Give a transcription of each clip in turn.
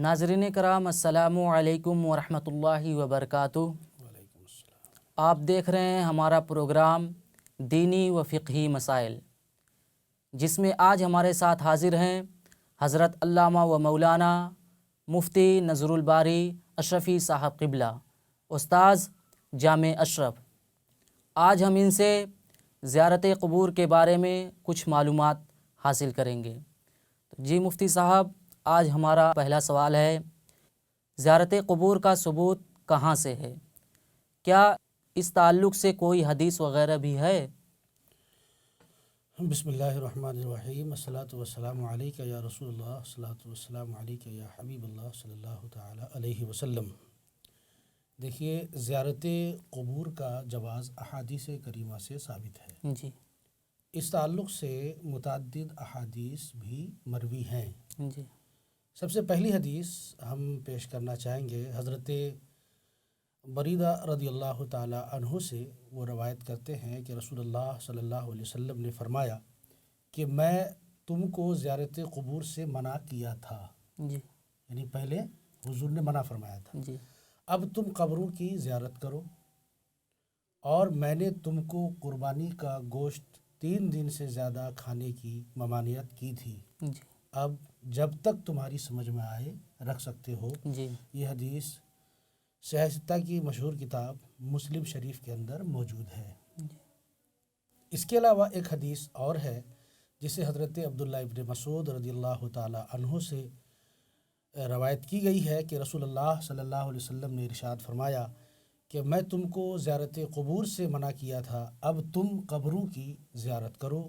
ناظرین کرام السلام علیکم ورحمۃ اللہ وبرکاتہ۔ آپ دیکھ رہے ہیں ہمارا پروگرام دینی و فقہی مسائل، جس میں آج ہمارے ساتھ حاضر ہیں حضرت علامہ و مولانا مفتی نذر الباری اشرفی صاحب قبلہ، استاذ جامع اشرف۔ آج ہم ان سے زیارت قبور کے بارے میں کچھ معلومات حاصل کریں گے۔ جی مفتی صاحب، آج ہمارا پہلا سوال ہے، زیارت قبور کا ثبوت کہاں سے ہے؟ کیا اس تعلق سے کوئی حدیث وغیرہ بھی ہے؟ بسم اللہ الرحمن الرحیم، الصلاۃ والسلام علیک یا رسول اللہ، الصلاۃ والسلام علیک یا حبیب اللہ صلی اللہ تعالی علیہ وسلم۔ دیکھیے، زیارت قبور کا جواز احادیث کریمہ سے ثابت ہے۔ جی، اس تعلق سے متعدد احادیث بھی مروی ہیں۔ جی، سب سے پہلی حدیث ہم پیش کرنا چاہیں گے، حضرت بریدہ رضی اللہ تعالی عنہ سے۔ وہ روایت کرتے ہیں کہ رسول اللہ صلی اللہ علیہ وسلم نے فرمایا کہ میں تم کو زیارت قبور سے منع کیا تھا، جی، یعنی پہلے حضور نے منع فرمایا تھا، جی، اب تم قبروں کی زیارت کرو، اور میں نے تم کو قربانی کا گوشت 3 دن سے زیادہ کھانے کی ممانعت کی تھی، جی، اب جب تک تمہاری سمجھ میں آئے رکھ سکتے ہو۔ جی، یہ حدیث صحیح ستہ کی مشہور کتاب مسلم شریف کے اندر موجود ہے۔ اس کے علاوہ ایک حدیث اور ہے جسے حضرت عبداللہ ابن مسعود رضی اللہ تعالی عنہ سے روایت کی گئی ہے کہ رسول اللہ صلی اللہ علیہ وسلم نے ارشاد فرمایا کہ میں تم کو زیارت قبور سے منع کیا تھا، اب تم قبروں کی زیارت کرو،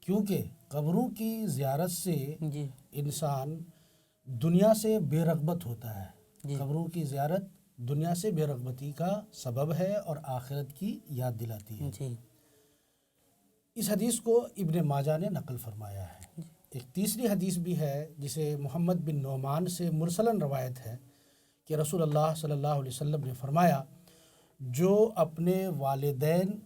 کیونکہ قبروں کی زیارت سے جی، انسان دنیا سے بے رغبت ہوتا ہے۔ جی، قبروں کی زیارت دنیا سے بے رغبتی کا سبب ہے اور آخرت کی یاد دلاتی ہے۔ جی، اس حدیث کو ابن ماجہ نے نقل فرمایا ہے۔ ایک تیسری حدیث بھی ہے جسے محمد بن نعمان سے مرسلاً روایت ہے کہ رسول اللہ صلی اللہ علیہ وسلم نے فرمایا، جو اپنے والدین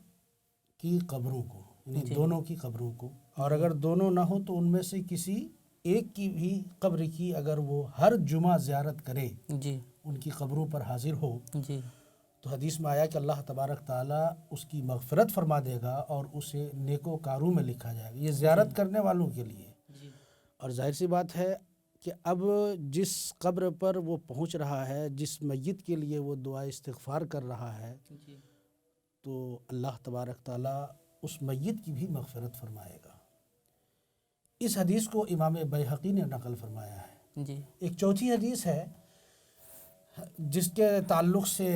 کی قبروں کو، یعنی دونوں کی قبروں کو، اور اگر دونوں نہ ہو تو ان میں سے کسی ایک کی بھی قبر کی اگر وہ ہر جمعہ زیارت کرے، جی، ان کی قبروں پر حاضر ہو، جی، تو حدیث میں آیا کہ اللہ تبارک تعالیٰ اس کی مغفرت فرما دے گا اور اسے نیکوکاروں میں لکھا جائے گا۔ یہ زیارت کرنے والوں کے لیے۔ اور ظاہر سی بات ہے کہ اب جس قبر پر وہ پہنچ رہا ہے، جس میت کے لیے وہ دعا استغفار کر رہا ہے، تو اللہ تبارک تعالیٰ اس میت کی بھی مغفرت فرمائے گا۔ اس حدیث کو امام بیہقی نے نقل فرمایا ہے۔ جی، ایک چوتھی حدیث ہے جس کے تعلق سے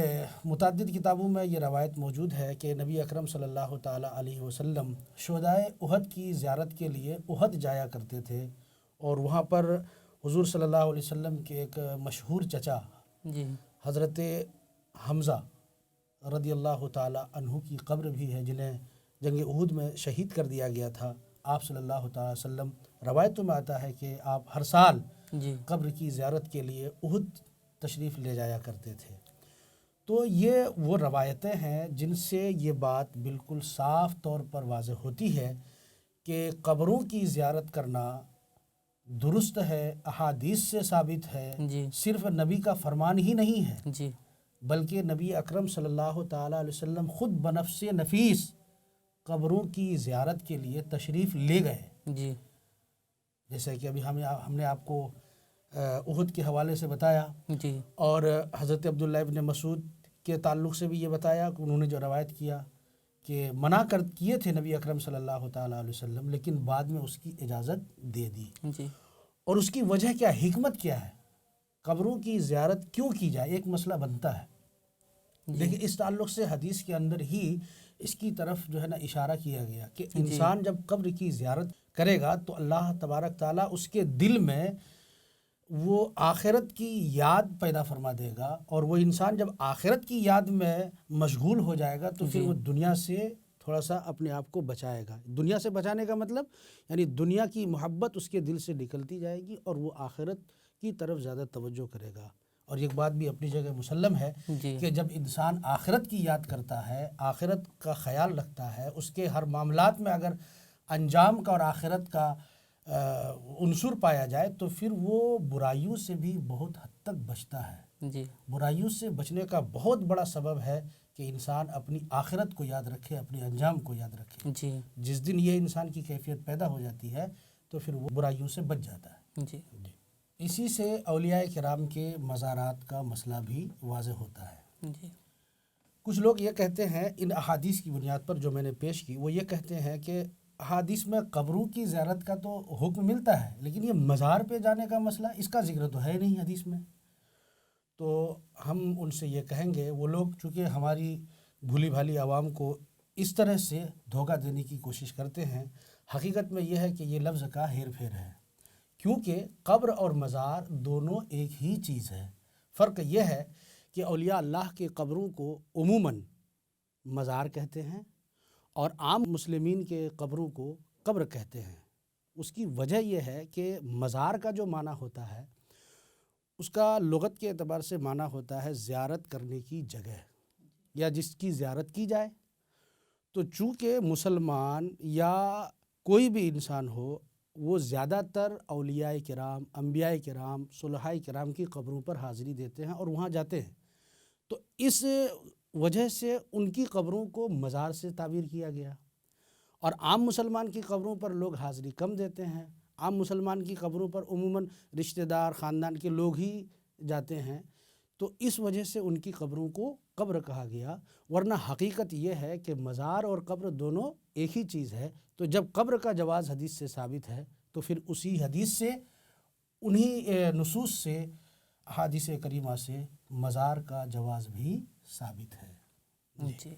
متعدد کتابوں میں یہ روایت موجود ہے کہ نبی اکرم صلی اللہ تعالی علیہ وسلم شہدائے احد کی زیارت کے لیے احد جایا کرتے تھے، اور وہاں پر حضور صلی اللہ علیہ وسلم کے ایک مشہور چچا جی، حضرت حمزہ رضی اللہ تعالی عنہ کی قبر بھی ہے، جنہیں جنگ احد میں شہید کر دیا گیا تھا۔ آپ صلی اللہ تعالی وسلم، روایتوں میں آتا ہے کہ آپ ہر سال جی، قبر کی زیارت کے لیے احد تشریف لے جایا کرتے تھے۔ تو یہ وہ روایتیں ہیں جن سے یہ بات بالکل صاف طور پر واضح ہوتی ہے کہ قبروں کی زیارت کرنا درست ہے، احادیث سے ثابت ہے، جی، صرف نبی کا فرمان ہی نہیں ہے، جی، بلکہ نبی اکرم صلی اللہ تعالی علیہ وسلم خود بنفس نفیس قبروں کی زیارت کے لیے تشریف لے گئے۔ جی، جیسے کہ ابھی ہم نے آپ کو احد کے حوالے سے بتایا، جی، اور حضرت عبداللہ ابن مسعود کے تعلق سے بھی یہ بتایا کہ انہوں نے جو روایت کیا کہ منع کیے تھے نبی اکرم صلی اللہ تعالیٰ علیہ وسلم، لیکن بعد میں اس کی اجازت دے دی۔ جی، اور اس کی وجہ کیا، حکمت کیا ہے، قبروں کی زیارت کیوں کی جائے، ایک مسئلہ بنتا ہے۔ لیکن اس تعلق سے حدیث کے اندر ہی اس کی طرف جو ہے نا اشارہ کیا گیا کہ انسان جب قبر کی زیارت کرے گا تو اللہ تبارک تعالیٰ اس کے دل میں وہ آخرت کی یاد پیدا فرما دے گا، اور وہ انسان جب آخرت کی یاد میں مشغول ہو جائے گا تو پھر وہ دنیا سے تھوڑا سا اپنے آپ کو بچائے گا۔ دنیا سے بچانے کا مطلب یعنی دنیا کی محبت اس کے دل سے نکلتی جائے گی اور وہ آخرت کی طرف زیادہ توجہ کرے گا۔ اور ایک بات بھی اپنی جگہ مسلم ہے کہ جب انسان آخرت کی یاد کرتا ہے، آخرت کا خیال رکھتا ہے، اس کے ہر معاملات میں اگر انجام کا اور آخرت کا عنصر پایا جائے تو پھر وہ برائیوں سے بھی بہت حد تک بچتا ہے. جی برائیوں سے بچنے کا بہت بڑا سبب ہے کہ انسان اپنی آخرت کو یاد رکھے، اپنے انجام کو یاد رکھے. جی جس دن یہ انسان کی کیفیت پیدا ہو جاتی ہے تو پھر وہ برائیوں سے بچ جاتا ہے. جی اسی سے اولیاء کرام کے مزارات کا مسئلہ بھی واضح ہوتا ہے. جی کچھ لوگ یہ کہتے ہیں ان احادیث کی بنیاد پر جو میں نے پیش کی، وہ یہ کہتے ہیں کہ احادیث میں قبروں کی زیارت کا تو حکم ملتا ہے، لیکن یہ مزار پہ جانے کا مسئلہ، اس کا ذکر تو ہے نہیں حدیث میں. تو ہم ان سے یہ کہیں گے، وہ لوگ چونکہ ہماری بھولی بھالی عوام کو اس طرح سے دھوکہ دینے کی کوشش کرتے ہیں، حقیقت میں یہ ہے کہ یہ لفظ کا ہیر پھیر ہے، کیونکہ قبر اور مزار دونوں ایک ہی چیز ہے. فرق یہ ہے کہ اولیاء اللہ کے قبروں کو عموماً مزار کہتے ہیں اور عام مسلمین کے قبروں کو قبر کہتے ہیں. اس کی وجہ یہ ہے کہ مزار کا جو معنی ہوتا ہے اس کا لغت کے اعتبار سے معنی ہوتا ہے زیارت کرنے کی جگہ یا جس کی زیارت کی جائے. تو چونکہ مسلمان یا کوئی بھی انسان ہو وہ زیادہ تر اولیاء کرام، انبیاء کرام، صلحاء کرام کی قبروں پر حاضری دیتے ہیں اور وہاں جاتے ہیں، تو اس وجہ سے ان کی قبروں کو مزار سے تعبیر کیا گیا. اور عام مسلمان کی قبروں پر لوگ حاضری کم دیتے ہیں. عام مسلمان کی قبروں پر عموماً رشتہ دار، خاندان کے لوگ ہی جاتے ہیں، تو اس وجہ سے ان کی قبروں کو قبر کہا گیا. ورنہ حقیقت یہ ہے کہ مزار اور قبر دونوں ایک ہی چیز ہے. تو جب قبر کا جواز حدیث سے ثابت ہے تو پھر اسی حدیث سے، انہی نصوص سے، احادیث کریمہ سے مزار کا جواز بھی ثابت ہے. جی